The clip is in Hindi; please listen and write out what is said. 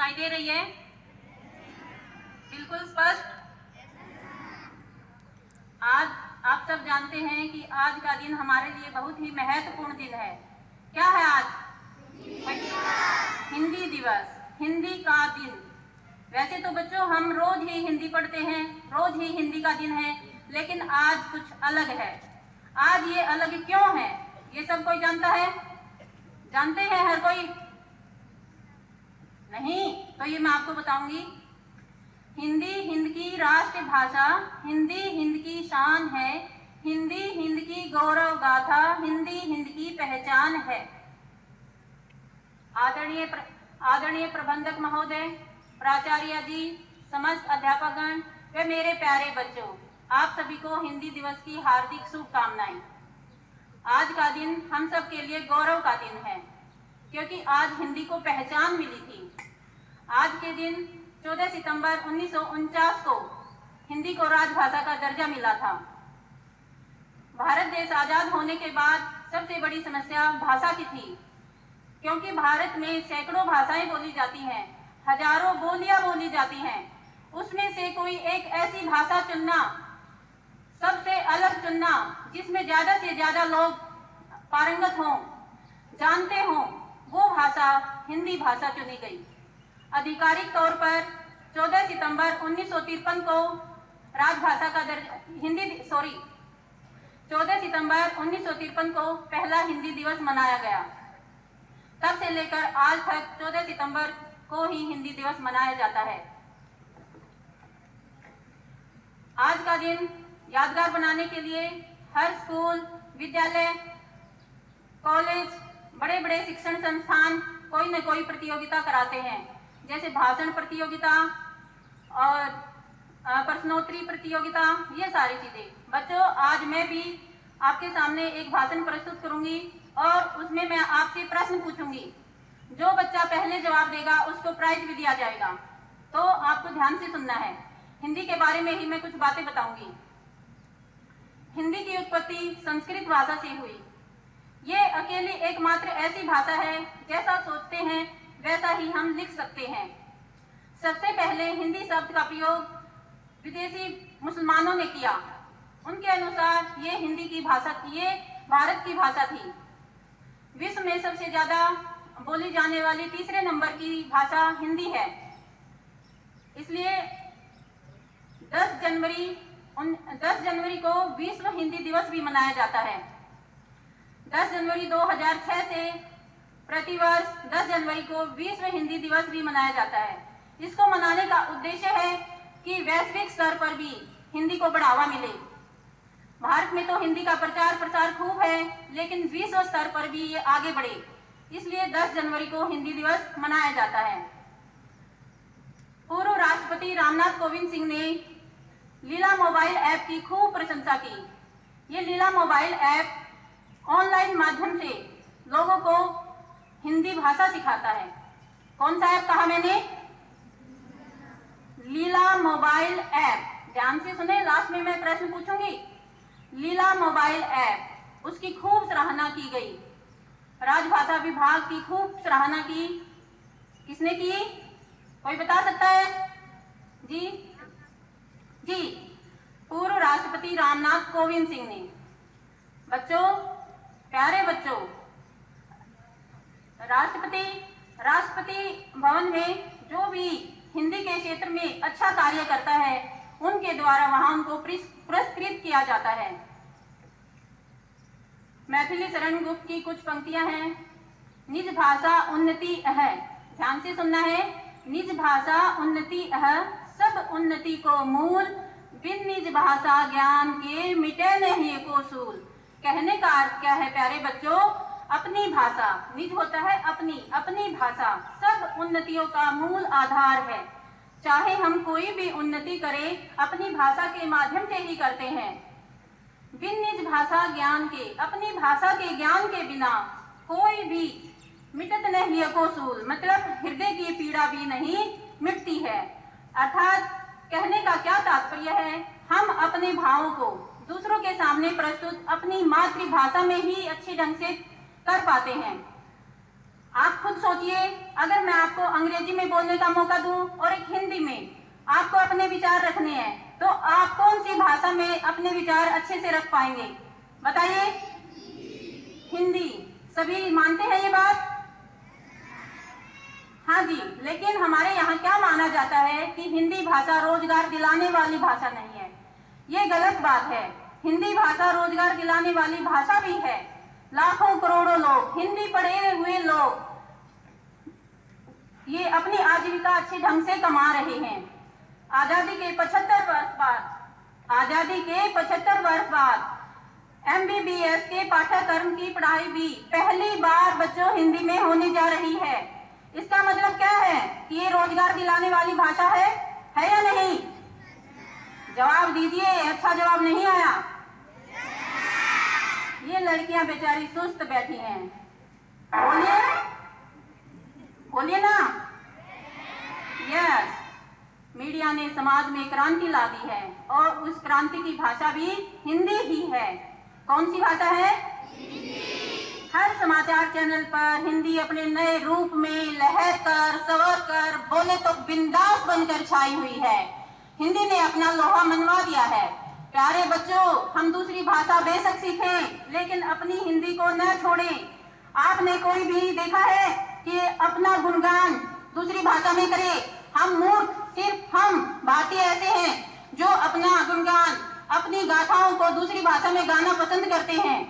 सुनाई दे रही है? बिल्कुल स्पष्ट। आज आप सब जानते हैं कि आज का दिन हमारे लिए बहुत ही महत्वपूर्ण दिन है। क्या है आज? हिंदी दिवस, हिंदी का दिन। वैसे तो बच्चों हम रोज ही हिंदी पढ़ते हैं, रोज ही हिंदी का दिन है, लेकिन आज कुछ अलग है। आज ये अलग क्यों है, ये सब कोई जानता है? जानते हैं हर कोई? नहीं, तो ये मैं आपको बताऊंगी। हिंदी हिंद की राष्ट्र भाषा, हिंदी हिंद की शान है, हिंदी हिंद की गौरव गाथा, हिंदी हिंद की पहचान है। आदरणीय प्रबंधक महोदय, प्राचार्य जी, समस्त अध्यापकगण व मेरे प्यारे बच्चों, आप सभी को हिंदी दिवस की हार्दिक शुभकामनाएं। आज का दिन हम सब के लिए गौरव का दिन है, क्योंकि आज हिंदी को पहचान मिली थी। आज के दिन 14 सितंबर 1949 को हिंदी को राजभाषा का दर्जा मिला था। भारत देश आजाद होने के बाद सबसे बड़ी समस्या भाषा की थी, क्योंकि भारत में सैकड़ों भाषाएं बोली जाती हैं, हजारों बोलियां बोली जाती हैं। उसमें से कोई एक ऐसी भाषा चुनना, सबसे अलग चुनना, जिसमें ज्यादा से ज्यादा लोग पारंगत हों, जानते हों, वो भाषा हिंदी भाषा चुनी गई। आधिकारिक तौर पर 14 सितंबर 1953 को राजभाषा का दर्जा 14 सितंबर 1953 को पहला हिंदी दिवस मनाया गया। तब से लेकर आज तक 14 सितंबर को ही हिंदी दिवस मनाया जाता है। आज का दिन यादगार बनाने के लिए हर स्कूल, विद्यालय, कॉलेज, बड़े बड़े शिक्षण संस्थान कोई न कोई प्रतियोगिता कराते हैं, जैसे भाषण प्रतियोगिता और प्रश्नोत्तरी प्रतियोगिता, ये सारी चीजें। बच्चों, आज मैं भी आपके सामने एक भाषण प्रस्तुत करूंगी और उसमें मैं आपसे प्रश्न पूछूंगी। जो बच्चा पहले जवाब देगा उसको प्राइज भी दिया जाएगा, तो आपको ध्यान से सुनना है। हिंदी के बारे में ही मैं कुछ बातें बताऊंगी। हिंदी की उत्पत्ति संस्कृत भाषा से हुई। ये अकेली एकमात्र ऐसी भाषा है, जैसा सोचते हैं वैसा ही हम लिख सकते हैं। सबसे पहले हिंदी शब्द का प्रयोग विदेशी मुसलमानों ने किया। उनके अनुसार ये हिंदी की भाषा, ये भारत की भाषा थी। विश्व में सबसे ज्यादा बोली जाने वाली तीसरे नंबर की भाषा हिंदी है। इसलिए 10 जनवरी को विश्व हिंदी दिवस भी मनाया जाता है। 10 जनवरी 2006 से प्रतिवर्ष 10 जनवरी को विश्व हिंदी दिवस भी मनाया जाता है। इसको मनाने का उद्देश्य है कि वैश्विक स्तर पर भी हिंदी को बढ़ावा मिले। भारत में तो हिंदी का प्रचार प्रसार खूब है, लेकिन विश्व स्तर पर भी ये आगे बढ़े, इसलिए 10 जनवरी को हिंदी दिवस मनाया जाता है। पूर्व राष्ट्रपति रामनाथ कोविंद सिंह ने लीला मोबाइल ऐप की खूब प्रशंसा की। ये लीला मोबाइल ऐप ऑनलाइन माध्यम से लोगों को हिंदी भाषा सिखाता है। कौन सा ऐप कहा मैंने? लीला मोबाइल ऐप। ध्यान से सुने, लास्ट में मैं प्रश्न पूछूंगी। लीला मोबाइल ऐप, उसकी खूब सराहना की गई। राजभाषा विभाग की खूब सराहना की। किसने की? कोई बता सकता है? जी, पूर्व राष्ट्रपति रामनाथ कोविंद सिंह ने। बच्चों, प्यारे बच्चों, राष्ट्रपति भवन में जो भी हिंदी के क्षेत्र में अच्छा कार्य करता है, उनके द्वारा वहां उनको पुरस्कृत किया जाता है। मैथिली शरण गुप्त की कुछ पंक्तियां हैं। निज भाषा उन्नति है, ध्यान से सुनना है। निज भाषा उन्नति है, सब उन्नति को मूल, बिन निज भाषा ज्ञान के मिटे नहीं को सूल। कहने का अर्थ क्या है प्यारे बच्चों? अपनी भाषा, निज होता है अपनी भाषा सब उन्नतियों का मूल आधार है। चाहे हम कोई भी उन्नति करें, अपनी भाषा के माध्यम से ही करते हैं। बिन निज भाषा ज्ञान के, अपनी भाषा के ज्ञान के बिना कोई भी मिटत नहीं को सूल, मतलब हृदय की पीड़ा भी नहीं मिटती है। अर्थात कहने का क्या तात्पर्य है? हम अपने भावों को दूसरों के सामने प्रस्तुत अपनी मातृभाषा में ही अच्छी ढंग से कर पाते हैं। आप खुद सोचिए, अगर मैं आपको अंग्रेजी में बोलने का मौका दूं और एक हिंदी में, आपको अपने विचार रखने हैं, तो आप कौन सी भाषा में अपने विचार अच्छे से रख पाएंगे? बताइए। हिंदी। सभी मानते हैं ये बात? हाँ जी। लेकिन हमारे यहाँ क्या माना जाता है कि हिंदी भाषा रोजगार दिलाने वाली भाषा नहीं है। ये गलत बात है। हिंदी भाषा रोजगार दिलाने वाली भाषा भी है। लाखों करोड़ों लोग, हिंदी पढ़े हुए लोग, ये अपनी आजीविका अच्छे ढंग से कमा रहे हैं। आजादी के 75 वर्ष बाद MBBS के पाठ्यक्रम की पढ़ाई भी पहली बार बच्चों हिंदी में होने जा रही है। इसका मतलब क्या है कि ये रोजगार दिलाने वाली भाषा है या नहीं? जवाब दीजिए। अच्छा जवाब नहीं आया। ये लड़कियां बेचारी सुस्त बैठी हैं। बोलिए, बोलिए ना। यस, मीडिया ने समाज में क्रांति ला दी है और उस क्रांति की भाषा भी हिंदी ही है। कौन सी भाषा है? हर समाचार चैनल पर हिंदी अपने नए रूप में लहर कर, सवर कर, बोले तो बिंदास बनकर छाई हुई है। हिंदी ने अपना लोहा मनवा दिया है। प्यारे बच्चों, हम दूसरी भाषा बेशक सीखें, लेकिन अपनी हिंदी को न छोड़ें। आपने कोई भी देखा है कि अपना गुणगान दूसरी भाषा में करे? हम मूर्ख, सिर्फ हम भारतीय ऐसे हैं जो अपना गुणगान, अपनी गाथाओं को दूसरी भाषा में गाना पसंद करते हैं।